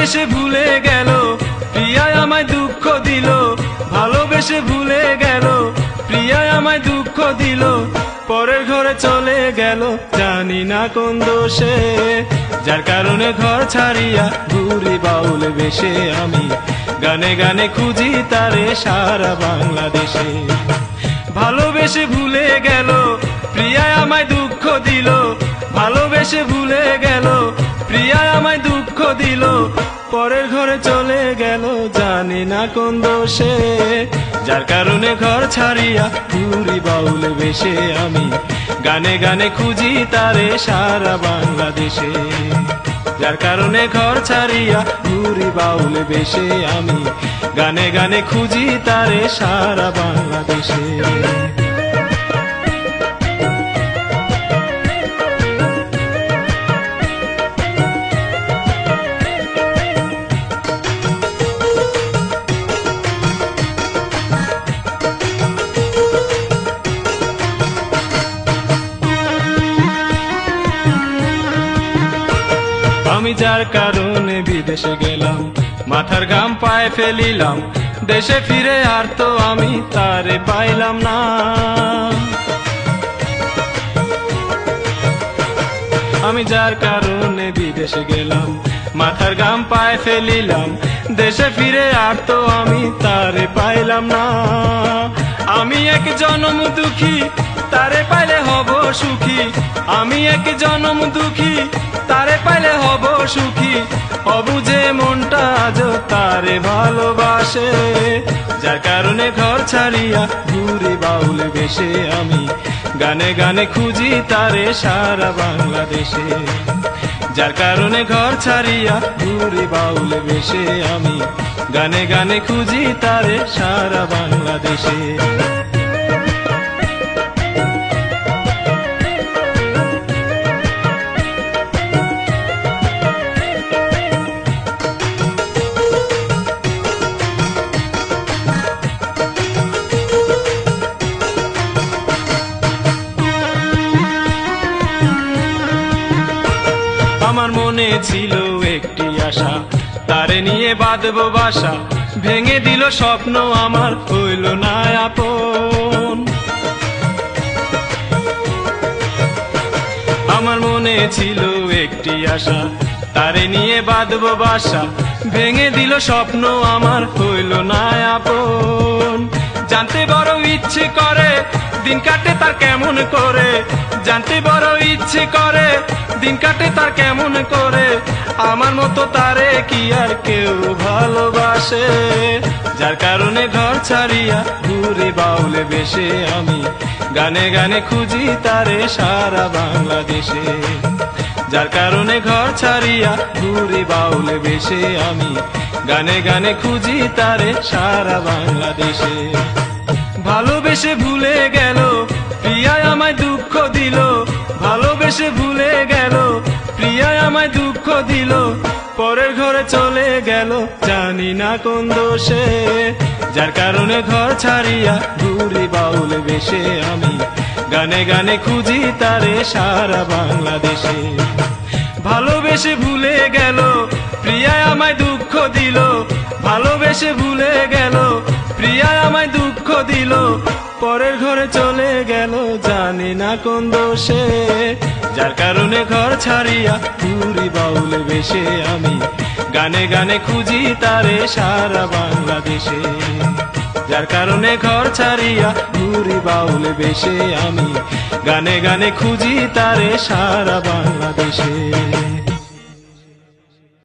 ভালোবেসে ভুলে গেল প্রিয়ায় আমায় দুঃখ দিল, ভালোবেসে ভুলে গেল প্রিয়ায় আমায় দুঃখ দিল, পরের ঘরে চলে গেল জানি না কোন দোষে, যার কারণে ঘর ছাড়িয়া ঘুরি বাউল বেশে আমি, গানে গানে খুঁজি তারে সারা বাংলাদেশে। ভালোবেসে ভুলে গেল প্রিয়ায় আমায় দুঃখ দিল, ভালোবেসে ভুলে গেল প্রিয়ায় আমায় দুঃখ দিল, পরের ঘরে চলে গেল জানি না কোন দোষে, যার কারণে ঘর ছাড়িয়া ঘুরি বাউল বেশে আমি, গানে গানে খুঁজি তারে সারা বাংলাদেশে। যার কারণে ঘর ছাড়িয়া ঘুরি বাউল বেশে আমি, গানে গানে খুঁজি তারে সারা বাংলাদেশে। আমি যার কারণে বিদেশে গেলাম, মাথার ঘাম পায়ে ফেলিলাম, দেশে ফিরে আর তো আমি তারে পাইলাম না। আমি যার কারণে বিদেশে গেলাম, মাথার ঘাম পায়ে ফেলিলাম, দেশে ফিরে আর তো আমি তারে পাইলাম না। আমি এক জনম দুঃখী, তারে পাইলে হব সুখী, আমি এক জনম দুঃখী, তারে পাইলে হব সুখী, অবুঝে মনটা আজ তারে ভালোবাসে, যার কারণে ঘর ছাড়িয়া ঘুরি বাউল বেশে আমি, গানে গানে খুঁজি তারে সারা বাংলাদেশে। যার কারণে ঘর ছাড়িয়া ঘুরি বাউল বেশে আমি, গানে গানে খুঁজি তারে সারা বাংলাদেশে। আমার মনে ছিল একটি আশা, তারে নিয়ে বাঁধবো বাসা, ভেঙে দিল স্বপ্ন আমার হইল না আপন। আমার মনে ছিল একটি আশা, তারে নিয়ে বাঁধবো বাসা, ভেঙে দিল স্বপ্ন আমার হইল না আপন। জানতে বড় ইচ্ছে করে দিন কাটে তার কেমন করে, জানতে বড় ইচ্ছে করে দিন কাটে তার কেমন করে, আমার মতো তারে কি আর কেউ ভালোবাসে, যার কারণে ঘর ছাড়িয়া ঘুরি বাউল বেশে আমি, গানে গানে খুঁজি তারে সারা বাংলাদেশে। যার কারণে ঘর ছাড়িয়া ঘুরি বাউল বেশে আমি, গানে গানে খুঁজি তারে সারা বাংলাদেশে। ভালোবেসে ভুলে গেল প্রিয়ায় আমায় দুঃখ দিল, ভালোবেসে ভুলে গেল প্রিয়ায় আমায় দুঃখ দিল, পরের ঘরে চলে গেল জানি না কোন দোষে, যার কারণে ঘর ছাড়িয়া ঘুরি বাউল বেশে আমি, গানে গানে খুঁজি তারে সারা বাংলাদেশে। ভালোবেসে ভুলে গেল প্রিয়ায় আমায় দুঃখ দিল, ভালোবেসে ভুলে গেল প্রিয়ায় আমায় দুঃখ দিল, পরের ঘরে চলে গেল জানি না কোন দোষে, যার কারণে ঘর ছাড়িয়া ঘুরি বাউল বেশে আমি, গানে গানে খুঁজি তারে সারা বাংলাদেশে। যার কারণে ঘর ছাড়িয়া ঘুরি বাউল বেশে আমি, গানে গানে খুঁজি তারে সারা বাংলাদেশে।